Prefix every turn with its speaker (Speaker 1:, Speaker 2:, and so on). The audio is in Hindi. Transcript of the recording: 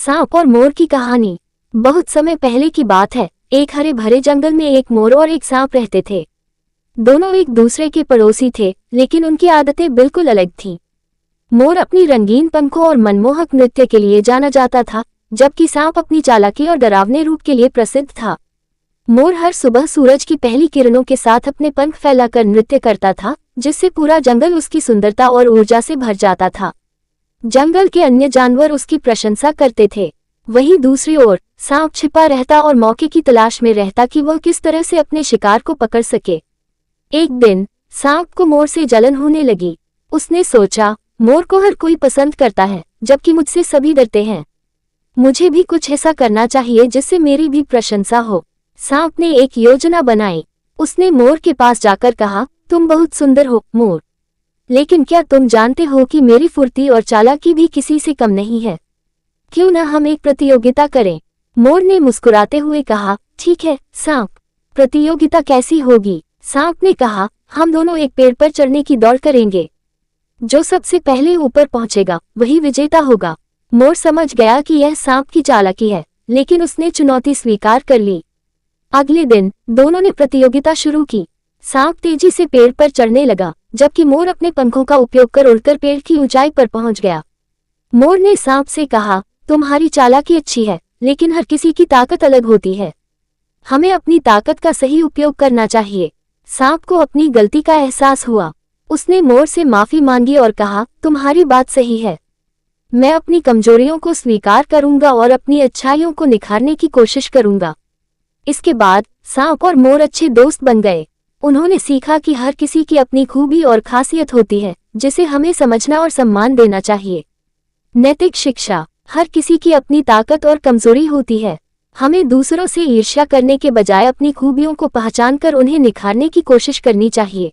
Speaker 1: सांप और मोर की कहानी। बहुत समय पहले की बात है। एक हरे भरे जंगल में एक मोर और एक सांप रहते थे। दोनों एक दूसरे के पड़ोसी थे, लेकिन उनकी आदतें बिल्कुल अलग थीं। मोर अपनी रंगीन पंखों और मनमोहक नृत्य के लिए जाना जाता था, जबकि सांप अपनी चालाकी और डरावने रूप के लिए प्रसिद्ध था। मोर हर सुबह सूरज की पहली किरणों के साथ अपने पंख फैलाकर नृत्य करता था, जिससे पूरा जंगल उसकी सुंदरता और ऊर्जा से भर जाता था। जंगल के अन्य जानवर उसकी प्रशंसा करते थे। वहीं दूसरी ओर सांप छिपा रहता और मौके की तलाश में रहता कि वह किस तरह से अपने शिकार को पकड़ सके। एक दिन सांप को मोर से जलन होने लगी। उसने सोचा, मोर को हर कोई पसंद करता है, जबकि मुझसे सभी डरते हैं। मुझे भी कुछ ऐसा करना चाहिए जिससे मेरी भी प्रशंसा हो। सांप ने एक योजना बनाई। उसने मोर के पास जाकर कहा, तुम बहुत सुंदर हो मोर, लेकिन क्या तुम जानते हो कि मेरी फुर्ती और चालाकी भी किसी से कम नहीं है? क्यों न हम एक प्रतियोगिता करें? मोर ने मुस्कुराते हुए कहा, ठीक है सांप, प्रतियोगिता कैसी होगी? सांप ने कहा, हम दोनों एक पेड़ पर चढ़ने की दौड़ करेंगे। जो सबसे पहले ऊपर पहुंचेगा वही विजेता होगा। मोर समझ गया कि यह सांप की चालाकी है, लेकिन उसने चुनौती स्वीकार कर ली। अगले दिन दोनों ने प्रतियोगिता शुरू की। सांप तेजी से पेड़ पर चढ़ने लगा, जबकि मोर अपने पंखों का उपयोग कर उड़कर पेड़ की ऊंचाई पर पहुंच गया। मोर ने सांप से कहा, तुम्हारी चालाकी अच्छी है, लेकिन हर किसी की ताकत अलग होती है। हमें अपनी ताकत का सही उपयोग करना चाहिए। सांप को अपनी गलती का एहसास हुआ। उसने मोर से माफी मांगी और कहा, तुम्हारी बात सही है। मैं अपनी कमजोरियों को स्वीकार करूंगा और अपनी अच्छाइयों को निखारने की कोशिश करूंगा। इसके बाद सांप और मोर अच्छे दोस्त बन गए। उन्होंने सीखा कि हर किसी की अपनी खूबी और खासियत होती है, जिसे हमें समझना और सम्मान देना चाहिए। नैतिक शिक्षा। हर किसी की अपनी ताकत और कमजोरी होती है। हमें दूसरों से ईर्ष्या करने के बजाय अपनी खूबियों को पहचानकर उन्हें निखारने की कोशिश करनी चाहिए।